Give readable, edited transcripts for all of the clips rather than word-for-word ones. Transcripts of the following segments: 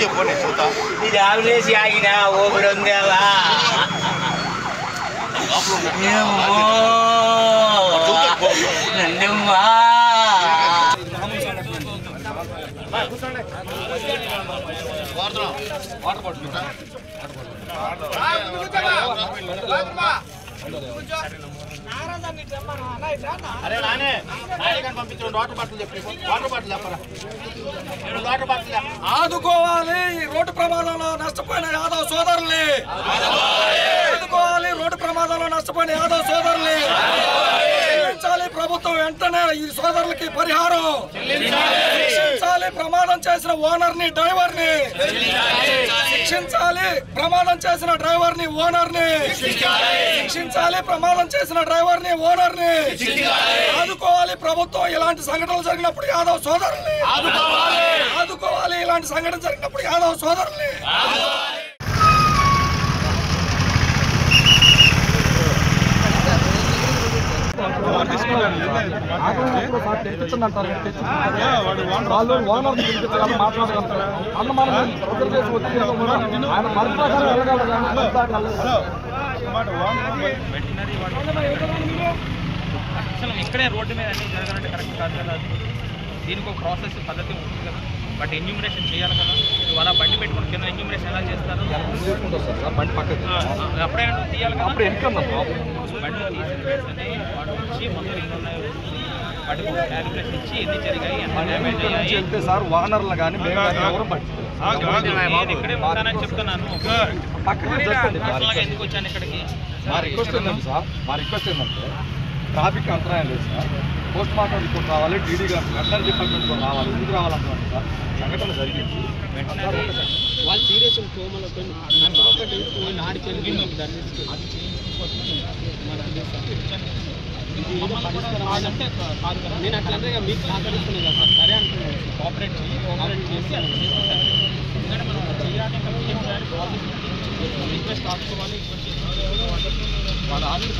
చెప్పండి చూద్దాం. ఇది ఆవిలేసి ఆగిన ఓపిడి ఉందేవా నన్నమ్మా అరే నానే పంపించు వాటర్ బాటిల్ చెప్పి వాటర్ బాటిల్ చెప్పరా వాటర్ బాటిల్ ఆదుకోవాలి రోడ్డు ప్రమాదంలో నష్టపోయిన యాదవ్ సోదరుల్ని ఆదుకోవాలి రోడ్డు ప్రమాదంలో నష్టపోయిన యాదవ్ సోదరుల్ని చెల్లించాలి ప్రభుత్వం వెంటనే ఈ సోదరులకి పరిహారం శిక్షించాలి ప్రమాదం చేసిన ఓనర్ ని డ్రైవర్ ని శిక్షించాలి ప్రమాదం చేసిన డ్రైవర్ ని ఓనర్ ని శిక్షించాలి ప్రమాదం చేసిన డ్రైవర్ ని ఓనర్ ని ఆదుకోవాలి ప్రభుత్వం ఇలాంటి సంఘటనలు జరిగినప్పుడు యాదవ్ సోదరుల్ని ఆదుకోవాలి ఇలాంటి సంఘటన జరిగినప్పుడు యాదవ్ సోదరుల్ని వాళ్ళు ఓనర్ పిలిపించగలరు మాట్లాడగలుగుతారు అన్న మనం ఆయన పరిపాలన అసలు ఇక్కడే రోడ్డు మీద అన్నీ జరగాలంటే కరెక్ట్ కాదు కదా. దీనికి ఒక ప్రాసెస్ పద్ధతి ఉంటుంది కదా. బట్ ఎన్యూమరేషన్ చేయాలి కదా. వాళ్ళ బండి పెట్టుకుని కింద ఎన్యూమరేషన్ ఎలా చేస్తారు? బండి పక్కకి అప్పుడే తీయాలి కదా. అప్పుడు వెనుక బండి తీసి వాడు వచ్చి మొత్తం ఎన్ని ఉన్నాయో వాటికి ఒక క్యాలిక్యులేషన్ ఇచ్చి ఎన్ని జరిగాయి ఎంత డ్యామేజ్ అయ్యాయి వెళ్తే సార్ ఓనర్లు కానీ మేము ఎవరు నేను ఇక్కడే ఉంటానని చెప్తున్నాను. పర్సనల్గా ఎందుకు వచ్చాను ఇక్కడికి? మా రిక్వెస్ట్ ఏంటంటే సార్ ట్రాఫిక్ అంతరాయం లేదు సార్. పోస్ట్ మార్టం రిపోర్ట్ రావాలి, టీడీ గారు వెటనరీ డిపార్ట్మెంట్ కూడా రావాలి. ఎందుకు రావాలంటున్నారు సార్? సంఘటన జరిగింది వాళ్ళు సీరియస్ కోమలో నాడికెళ్ళి నేను అట్లా మీకు సహకరిస్తున్నాను కదా సార్. సరే అంటున్నాను కోఆపరేట్ చేసి ఎందుకంటే మనం చేయాలి రిక్వెస్ట్ ఆపుకోవాలి. వాళ్ళు ఆల్రెడీ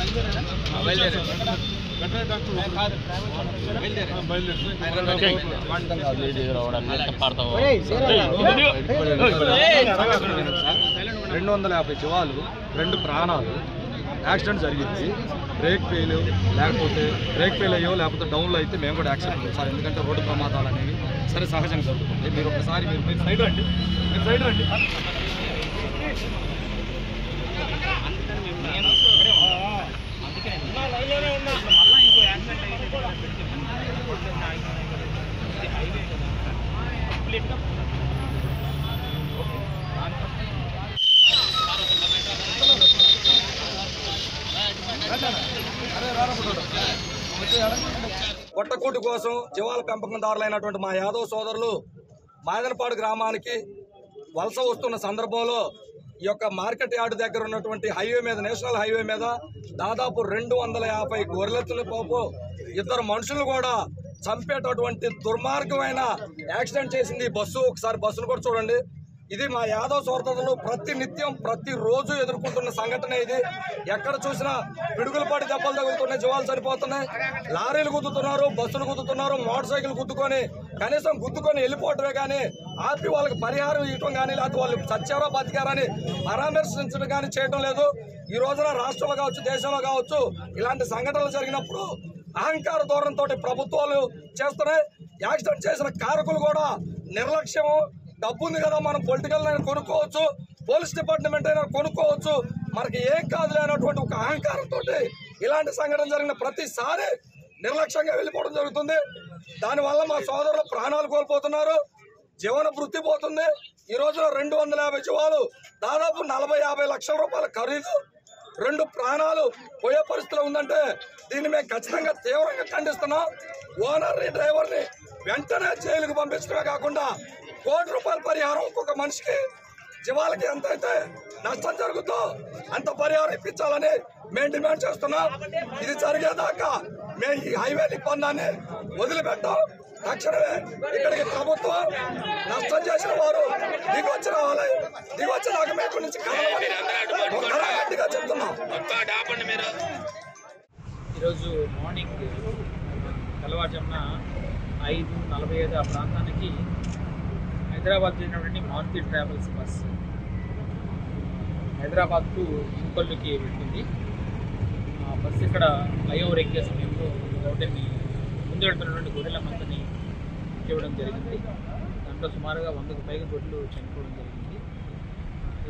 రెండు 250 జీవాలు 2 ప్రాణాలు యాక్సిడెంట్ జరిగింది. బ్రేక్ ఫెయిల్ లేకపోతే బ్రేక్ ఫెయిల్ అయ్యో లేకపోతే డౌన్లో అయితే మేము కూడా యాక్సిడెంట్ అవుతాం సార్. ఎందుకంటే రోడ్డు ప్రమాదాలు అనేవి సరే సహజంగా జరుగుతుంది. మీరు ఒకసారి మీరు సైడ్ రండి, మీరు సైడ్ రండి. మళ్ళీ ఇంకో యాక్సిడెంట్ అయితే హైవే కంప్లీట్గా పొట్టకూటి కోసం జీవాల పెంపకందారులైనటువంటి మా యాదవ్ సోదరులు మాదనపాడు గ్రామానికి వలస వస్తున్న సందర్భంలో ఈ యొక్క మార్కెట్ యార్డు దగ్గర ఉన్నటువంటి హైవే మీద, నేషనల్ హైవే మీద దాదాపు 250 గొర్రెల పోపు 2 మనుషులు కూడా చంపేటటువంటి దుర్మార్గమైన యాక్సిడెంట్ చేసింది ఈ బస్సు. ఒకసారి బస్సును కూడా చూడండి. ఇది మా యాదవ్ సోదరులు ప్రతినిత్యం ప్రతిరోజు ఎదుర్కొంటున్న సంఘటన ఇది. ఎక్కడ చూసినా పిడుగులు పడి దెబ్బలు తగులుతున్నాయి, జీవాలు చనిపోతున్నాయి. లారీలు గుద్దుతున్నారు, బస్సులు గుద్దుతున్నారు, మోటార్ సైకిల్ గుద్దుకొని కనీసం గుద్దుకొని వెళ్ళిపోవటమే కానీ ఆపి వాళ్ళకి పరిహారం ఇవ్వటం కానీ లేకపోతే వాళ్ళు చచ్చారో బతికారని పరామర్శించడం కానీ చేయడం లేదు. ఈ రోజున రాష్ట్రంలో కావచ్చు, దేశంలో కావచ్చు ఇలాంటి సంఘటనలు జరిగినప్పుడు అహంకార ధోరణితో ప్రభుత్వాలు చేస్తున్నాయి. యాక్సిడెంట్ చేసిన కారకులు కూడా నిర్లక్ష్యము. డబ్బు ఉంది కదా, మనం పొలిటికల్ అయినా కొనుక్కోవచ్చు, పోలీస్ డిపార్ట్మెంట్ అయినా కొనుక్కోవచ్చు, మనకి ఏం కాదులే అన్నటువంటి ఒక అహంకారంతో ఇలాంటి సంఘటన జరిగిన ప్రతిసారి నిర్లక్ష్యంగా వెళ్ళిపోవడం జరుగుతుంది. దానివల్ల మా సోదరులు ప్రాణాలు కోల్పోతున్నారు, జీవన వృత్తి పోతుంది. ఈ రోజున 250 జీవాలు దాదాపు 40-50 లక్షల రూపాయల ఖరీదు, 2 ప్రాణాలు పోయే పరిస్థితిలో ఉందంటే దీన్ని మేము ఖచ్చితంగా తీవ్రంగా ఖండిస్తున్నాం. ఓనర్ని, డ్రైవర్ని వెంటనే జైలుకు పంపించడమే కాకుండా ₹1 కోటి పరిహారం ఒక్కొక్క మనిషికి జీవాలకి ఎంతైతే నష్టం జరుగుతుందో అంత పరిహారం ఇప్పించాలని మేము డిమాండ్ చేస్తున్నాం. ఇది జరిగేదాకా మేము ఈ హైవే నిబంధనని వదిలిపెట్టాం. తక్షణమే ఇక్కడికి ప్రభుత్వం నష్టం చేసిన వారు దిగొచ్చి రావాలి. దిగొచ్చేదాకా మేము నుంచి గట్టిగా చెప్తున్నాం. ఈరోజు మార్నింగ్ తెల్లవారుజామున 5:45 ఆ ప్రాంతానికి హైదరాబాద్ చెందినటువంటి Maruti travels bus Hyderabad to ఇంకొల్లుకి వెళ్తుంది. ఆ బస్సు ఇక్కడ ఫ్లైఓవర్ ఎక్కే సమయంలో గౌడెన్ని ముందు వెళ్తున్నటువంటి గొర్రెల మందని ఇవ్వడం జరిగింది. దాంట్లో సుమారుగా 100కు పైగా గొర్రెలు చనిపోవడం జరిగింది.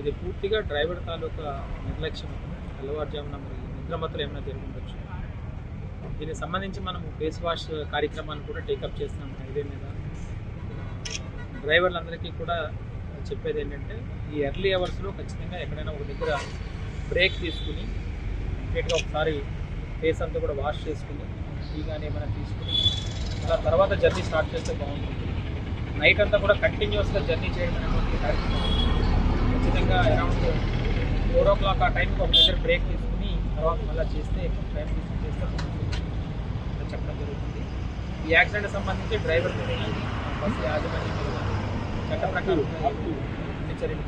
ఇది పూర్తిగా డ్రైవర్ తాలూకా నిర్లక్ష్యం, తెల్లవారుజామున మరి నిద్రమత్తులు ఏమైనా జరిగి ఉండొచ్చు. దీనికి సంబంధించి మనం ఫేస్ వాష్ కార్యక్రమాన్ని కూడా టేకప్ చేస్తున్నాం హైవే మీద. డ్రైవర్లందరికీ కూడా చెప్పేది ఏంటంటే ఈ ఎర్లీ అవర్స్లో ఖచ్చితంగా ఎక్కడైనా ఒక దగ్గర బ్రేక్ తీసుకుని కంప్లీట్గా ఒకసారి ఫేస్ అంతా కూడా వాష్ చేసుకుని టీ కానీ ఏమైనా తీసుకుని అలా తర్వాత జర్నీ స్టార్ట్ చేస్తే బాగుంటుంది. నైట్ అంతా కూడా కంటిన్యూస్గా జర్నీ చేయడం అనేటువంటి కార్యక్రమం ఖచ్చితంగా అరౌండ్ 4 o'clock ఆ టైంకి ఒక దగ్గర బ్రేక్ తీసుకుని తర్వాత మళ్ళీ చేస్తే టైం తీసుకుని చేస్తే బాగుంటుంది చెప్పడం జరుగుతుంది. ఈ యాక్సిడెంట్ సంబంధించి డ్రైవర్ మీద బస్సు యాజమాన్యం మీద చట్ట ప్రకారం చర్యలు